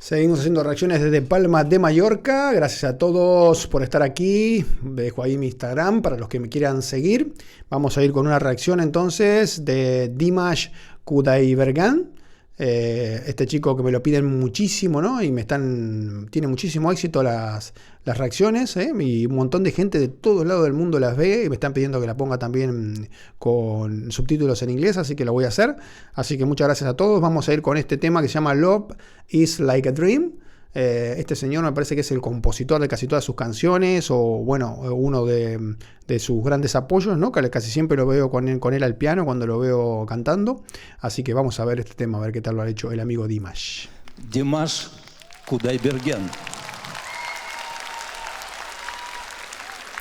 Seguimos haciendo reacciones desde Palma de Mallorca. Gracias a todos por estar aquí. Dejo ahí mi Instagram para los que me quieran seguir. Vamos a ir con una reacción entonces de Dimash Kudaibergen. Este chico que me lo piden muchísimo, ¿no? Y tiene muchísimo éxito las reacciones, ¿eh? Y un montón de gente de todos lados del mundo las ve y me están pidiendo que la ponga también con subtítulos en inglés, así que lo voy a hacer. Así que muchas gracias a todos. Vamos a ir con este tema que se llama Love is Like a Dream. Este señor me parece que es el compositor de casi todas sus canciones, o bueno, uno de sus grandes apoyos, ¿no? Que casi siempre lo veo con él al piano cuando lo veo cantando. Así que vamos a ver este tema, a ver qué tal lo ha hecho el amigo Dimash. Dimash Kudaibergen.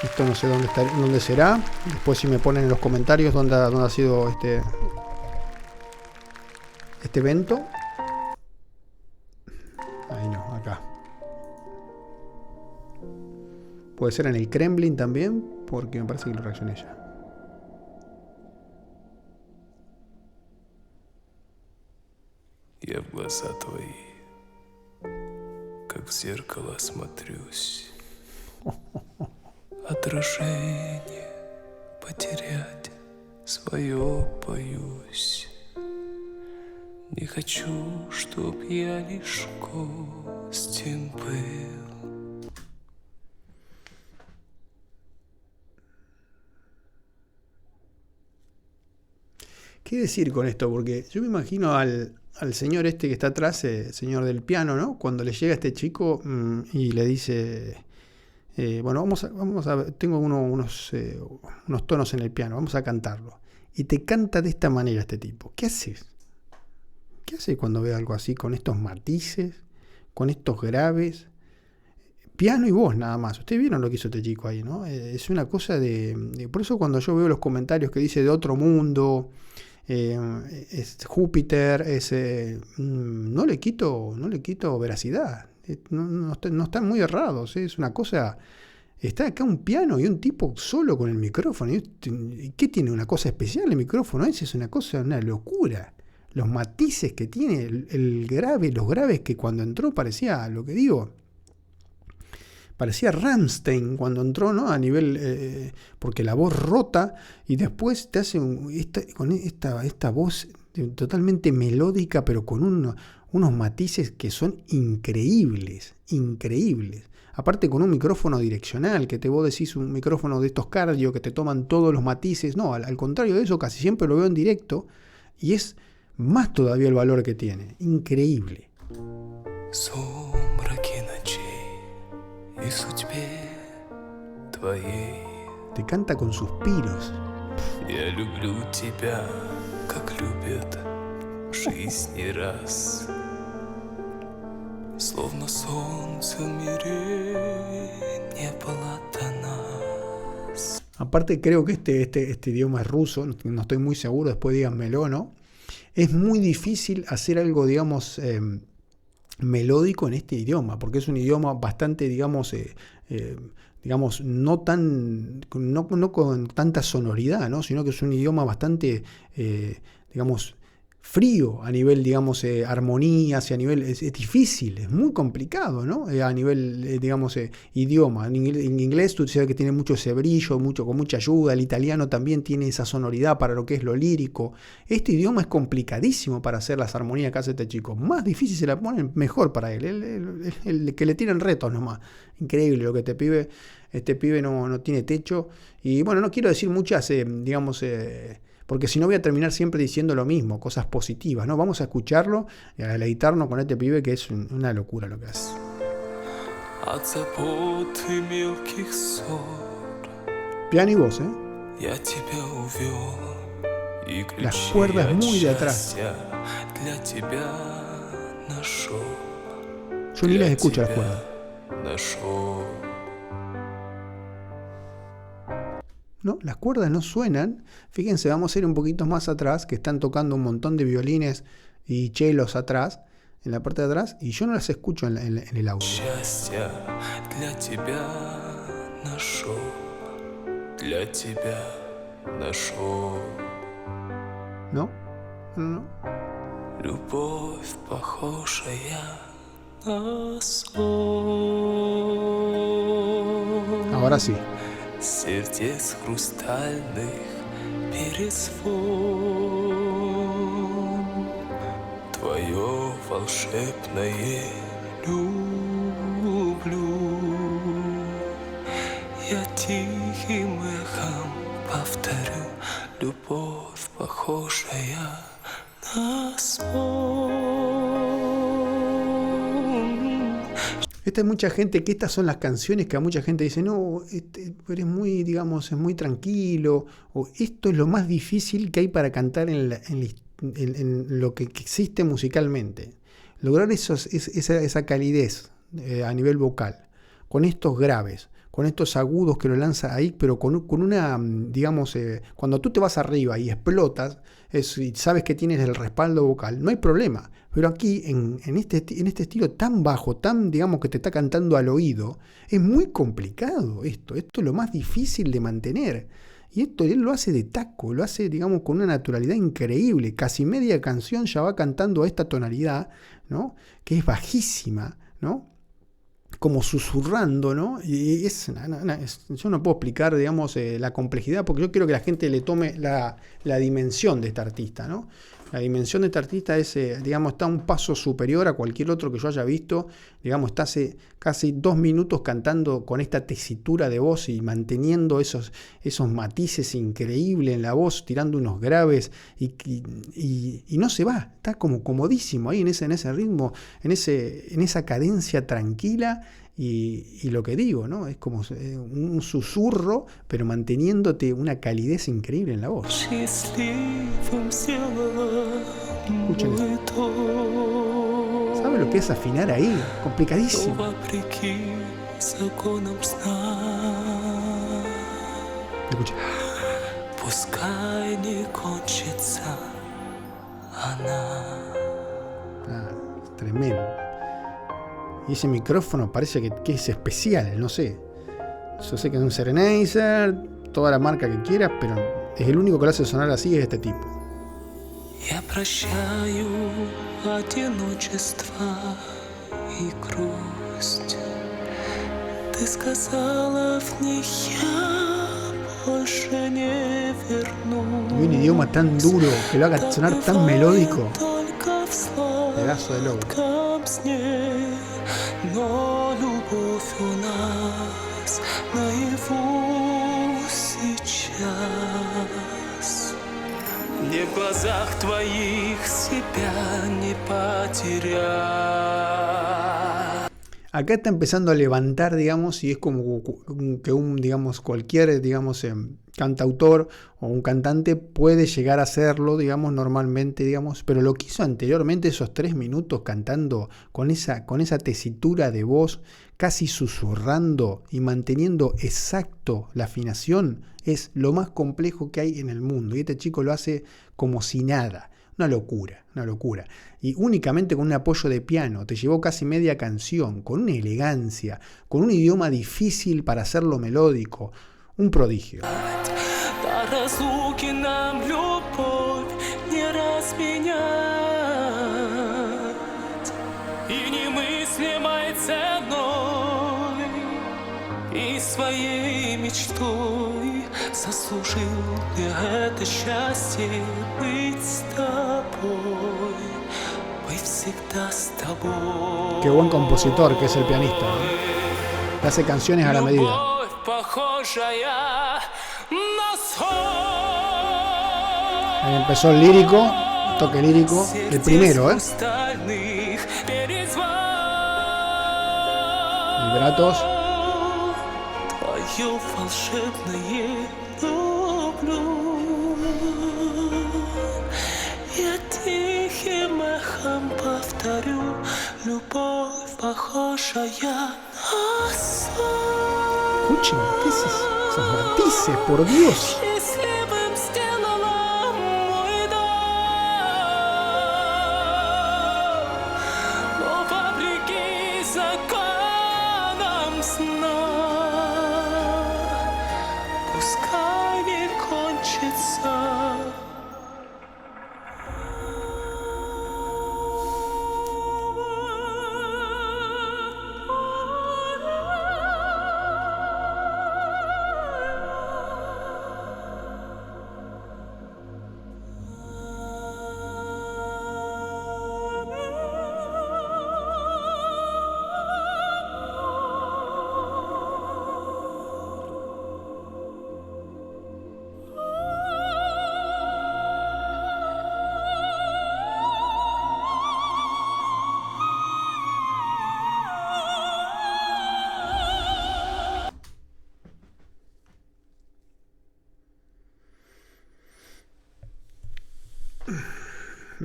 Esto no sé dónde será. Después si me ponen en los comentarios dónde ha sido este evento. Ahí no, acá. Puede ser en el Kremlin también, porque me parece que lo reaccioné ya. Я в глаза твои, как в зеркало смотрюсь. Отражение потерять свое боюсь. Не хочу, чтоб я лишь гостем был. ¿Qué decir con esto? Porque yo me imagino al señor este que está atrás, señor del piano, ¿no? Cuando le llega este chico y le dice, bueno, vamos a ver, tengo unos tonos en el piano, vamos a cantarlo. Y te canta de esta manera este tipo. ¿Qué haces? ¿Qué haces cuando ve algo así, con estos matices, con estos graves? Piano y voz nada más. Ustedes vieron lo que hizo este chico ahí, ¿no? Es una cosa por eso cuando yo veo los comentarios que dice de otro mundo, es Júpiter, no le quito veracidad. No están muy errados, ¿eh? Es una cosa. Está acá un piano y un tipo solo con el micrófono. ¿Qué tiene? Una cosa especial el micrófono ese, es una cosa, una locura. Los matices que tiene, el grave, los graves, que cuando entró parecía, lo que digo, parecía Rammstein cuando entró, ¿no? A nivel, porque la voz rota y después te hace con esta voz totalmente melódica, pero con unos matices que son increíbles, increíbles. Aparte con un micrófono direccional, que vos decís un micrófono de estos cardio que te toman todos los matices. No, al contrario de eso, casi siempre lo veo en directo y es más todavía el valor que tiene. Increíble. Te canta con suspiros. Я люблю тебя, как любят в жизни раз. Словно солнце в мире не было до нас. Aparte creo que este idioma es ruso, no estoy muy seguro, después díganmelo, ¿no? Es muy difícil hacer algo, digamos, melódico en este idioma, porque es un idioma bastante, digamos, no con tanta sonoridad, ¿no? Sino que es un idioma bastante, digamos, frío a nivel, digamos, armonías y a nivel, es difícil, es muy complicado, ¿no? A nivel, digamos, idioma. En inglés tú sabes que tiene mucho ese brillo, con mucha ayuda. El italiano también tiene esa sonoridad para lo que es lo lírico. Este idioma es complicadísimo para hacer las armonías que hace este chico. Más difícil se la ponen, mejor para él. El que le tiran retos nomás. Increíble lo que este pibe no tiene techo. Y bueno, no quiero decir muchas, digamos, porque si no voy a terminar siempre diciendo lo mismo, cosas positivas, ¿no? Vamos a escucharlo y a deleitarnos con este pibe que es una locura lo que hace. Piano y voz, ¿eh? Las cuerdas muy de atrás. Yo ni las escucho las cuerdas. No, las cuerdas no suenan. Fíjense, vamos a ir un poquito más atrás, que están tocando un montón de violines y chelos atrás, en la parte de atrás, y yo no las escucho en el audio. ¿No? Любовь похожая на сон. Ahora sí. Сердец хрустальных перезвон. Твое волшебное люблю. Я тихим эхом повторю. Любовь, похожая на сон. Esta hay mucha gente que estas son las canciones que a mucha gente dice, no, pero es muy, digamos, es muy tranquilo, o esto es lo más difícil que hay para cantar en lo que existe musicalmente. Lograr esa calidez a nivel vocal, con estos graves, con estos agudos que lo lanza ahí, pero con una, digamos, cuando tú te vas arriba y explotas, y sabes que tienes el respaldo vocal, no hay problema. Pero aquí, en este estilo tan bajo, tan, digamos, que te está cantando al oído, es muy complicado esto. Esto es lo más difícil de mantener. Y esto él lo hace de taco, lo hace, digamos, con una naturalidad increíble. Casi media canción ya va cantando a esta tonalidad, ¿no? Que es bajísima, ¿no? Como susurrando, ¿no? Y yo no puedo explicar, digamos, la complejidad, porque yo quiero que la gente le tome la dimensión de este artista, ¿no? La dimensión de este artista es, digamos, está un paso superior a cualquier otro que yo haya visto. Digamos, está hace casi 2 minutos cantando con esta tesitura de voz y manteniendo esos matices increíbles en la voz, tirando unos graves y no se va. Está como comodísimo ahí en ese ritmo, en esa cadencia tranquila. Y lo que digo, ¿no? Es como un susurro, pero manteniéndote una calidez increíble en la voz. Escuchen esto. ¿Sabe lo que es afinar ahí? Complicadísimo. Escucha. Tremendo. Y ese micrófono parece que es especial, no sé. Yo sé que es un Sennheiser, toda la marca que quieras, pero es el único que lo hace sonar así, es este tipo. Я прощаю одиночество и грусть. Ты сказала в них я больше не вернусь. Y un idioma tan duro que lo haga sonar tan melódico. Pedazo de lobo. Но любовь у нас наяву сейчас. Не в глазах твоих себя не потерять. Acá está empezando a levantar, digamos, y es como que digamos, cualquier, digamos, cantautor o un cantante puede llegar a hacerlo, digamos, normalmente, digamos, pero lo que hizo anteriormente, esos 3 minutos cantando con esa tesitura de voz, casi susurrando y manteniendo exacto la afinación, es lo más complejo que hay en el mundo. Y este chico lo hace como si nada. Una locura. Y únicamente con un apoyo de piano, te llevó casi media canción, con una elegancia, con un idioma difícil para hacerlo melódico. Un prodigio. Своей мечтой заслужил я это счастье быть с тобой, быть всегда с тобой. Qué buen compositor que es el pianista, ¿eh? Hace canciones a la medida. Любовь, похожая на сон. Ahí empezó el lírico, toque lírico, el primero, Vibratos. Твое волшебное люблю. Я тихим эхом повторю. Любовь, похожая на сон. Escuchen, ¿qué es eso? Esos matices, por Dios. Счастливым сделала мой дом. Но вопреки законам сна, пускай мир кончится.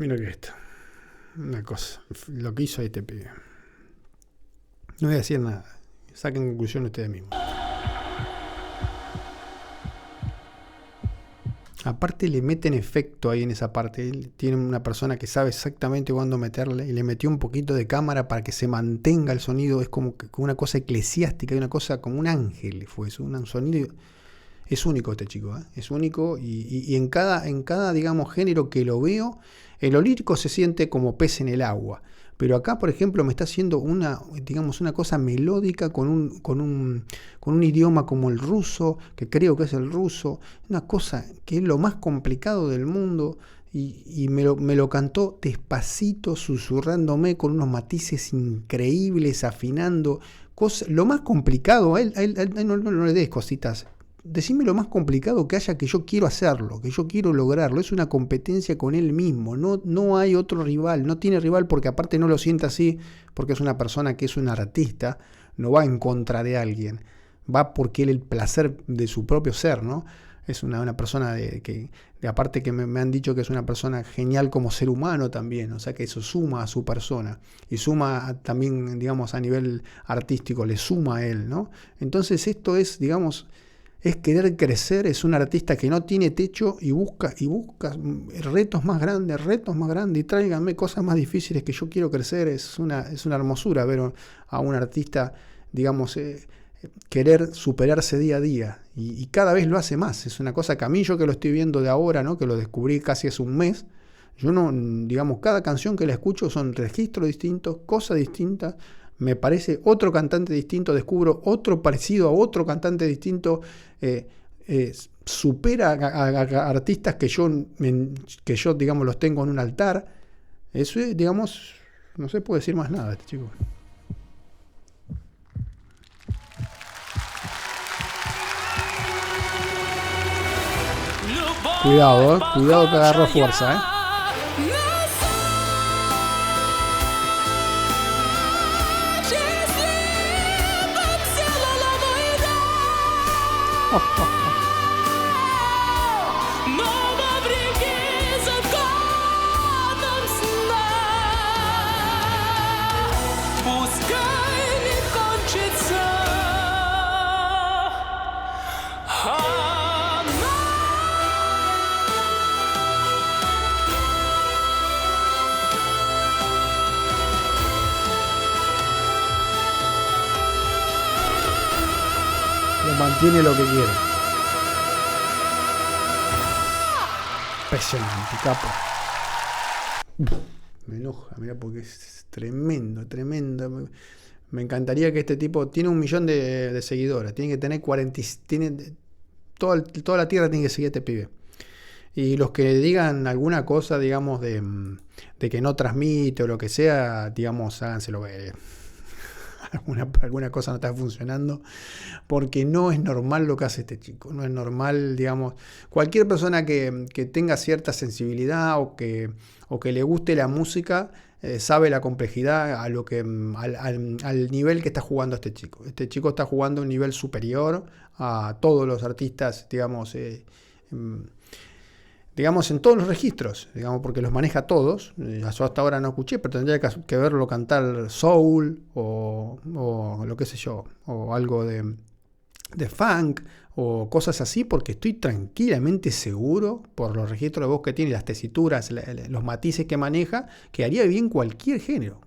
Mira que esto. Una cosa. Lo que hizo este pibe. No voy a decir nada. Saquen conclusión ustedes mismos. Aparte le meten efecto ahí en esa parte. Él tiene una persona que sabe exactamente cuándo meterle y le metió un poquito de cámara para que se mantenga el sonido. Es como una cosa eclesiástica, una cosa como un ángel. Fue eso, un sonido. Es único este chico, ¿eh? Es único y en cada, digamos, género que lo veo, en lo lírico se siente como pez en el agua. Pero acá, por ejemplo, me está haciendo una cosa melódica con un idioma como el ruso, que creo que es el ruso, una cosa que es lo más complicado del mundo, y me lo cantó despacito, susurrándome con unos matices increíbles, afinando, lo más complicado, a él no le des cositas. Decime lo más complicado que haya, que yo quiero hacerlo, que yo quiero lograrlo. Es una competencia con él mismo. No hay otro rival. No tiene rival porque aparte no lo siente así, porque es una persona que es un artista. No va en contra de alguien. Va porque él el placer de su propio ser, ¿no? Es una persona de aparte que me han dicho que es una persona genial como ser humano también. O sea que eso suma a su persona. Y suma también, digamos, a nivel artístico, le suma a él, ¿no? Entonces esto es, digamos... Es querer crecer, es un artista que no tiene techo y busca retos más grandes, y tráiganme cosas más difíciles que yo quiero crecer. Es una hermosura ver a un artista, digamos, querer superarse día a día y cada vez lo hace más. Es una cosa que a mí, yo que lo estoy viendo de ahora, ¿no? Que lo descubrí casi hace un mes, yo no, digamos, cada canción que la escucho son registros distintos, cosas distintas. Me parece otro cantante distinto, descubro otro parecido a otro cantante distinto, supera a artistas que yo, digamos, los tengo en un altar. Eso es, digamos, no se puede decir más nada de este chico. Cuidado, cuidado que agarro fuerza, Mantiene lo que quiere. Impresionante, capo. Me enoja, mira, porque es tremendo. Me encantaría que este tipo tiene 1 millón de seguidores. Tiene que tener 40. Toda la tierra tiene que seguir a este pibe. Y los que digan alguna cosa, digamos, de que no transmite o lo que sea, digamos, háganselo ver. Alguna cosa no está funcionando, porque no es normal lo que hace este chico, no es normal, digamos, cualquier persona que tenga cierta sensibilidad o que le guste la música, sabe la complejidad al nivel que está jugando este chico. Este chico está jugando a un nivel superior a todos los artistas, digamos, en todos los registros, digamos, porque los maneja todos. Yo hasta ahora no escuché, pero tendría que verlo cantar soul o lo que sé yo, o algo de funk o cosas así, porque estoy tranquilamente seguro, por los registros de voz que tiene, las tesituras, los matices que maneja, que haría bien cualquier género.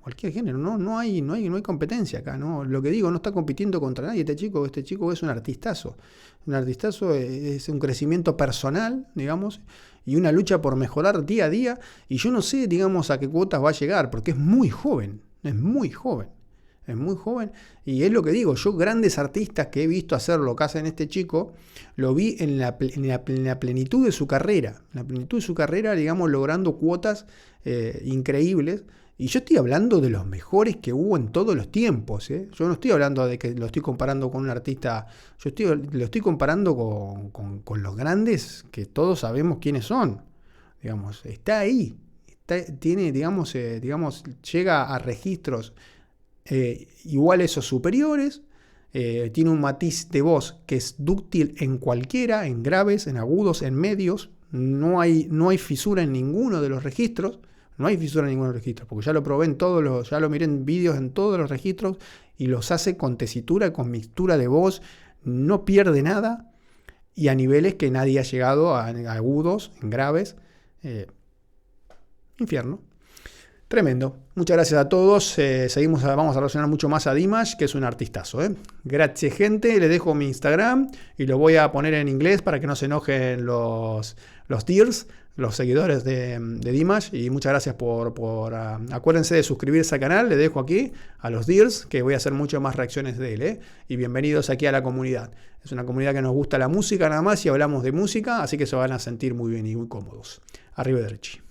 No hay competencia acá, ¿no? Lo que digo, no está compitiendo contra nadie. Este chico es un artistazo. Un artistazo es un crecimiento personal, digamos, y una lucha por mejorar día a día, y yo no sé, digamos, a qué cuotas va a llegar, porque es muy joven, y es lo que digo, yo grandes artistas que he visto hacer lo que hacen este chico, lo vi en la plenitud de su carrera, digamos, logrando cuotas increíbles. Y yo estoy hablando de los mejores que hubo en todos los tiempos, ¿eh? Yo no estoy hablando de que lo estoy comparando con un artista, lo estoy comparando con los grandes que todos sabemos quiénes son. Digamos, está ahí, tiene, digamos, llega a registros iguales o superiores, tiene un matiz de voz que es dúctil en cualquiera, en graves, en agudos, en medios, no hay fisura en ninguno de los registros. No hay fisura en ninguno de los registros, porque ya lo probé ya lo miré en vídeos en todos los registros y los hace con tesitura, con mixtura de voz, no pierde nada y a niveles que nadie ha llegado, a agudos, en graves. Infierno. Tremendo. Muchas gracias a todos. Vamos a relacionar mucho más a Dimash, que es un artistazo. Gracias, gente. Les dejo mi Instagram y lo voy a poner en inglés para que no se enojen los Dears, los seguidores de Dimash. Y muchas gracias acuérdense de suscribirse al canal. Les dejo aquí a los Dears, que voy a hacer mucho más reacciones de él. Y bienvenidos aquí a la comunidad. Es una comunidad que nos gusta la música nada más y hablamos de música, así que se van a sentir muy bien y muy cómodos. Arriba de Richie.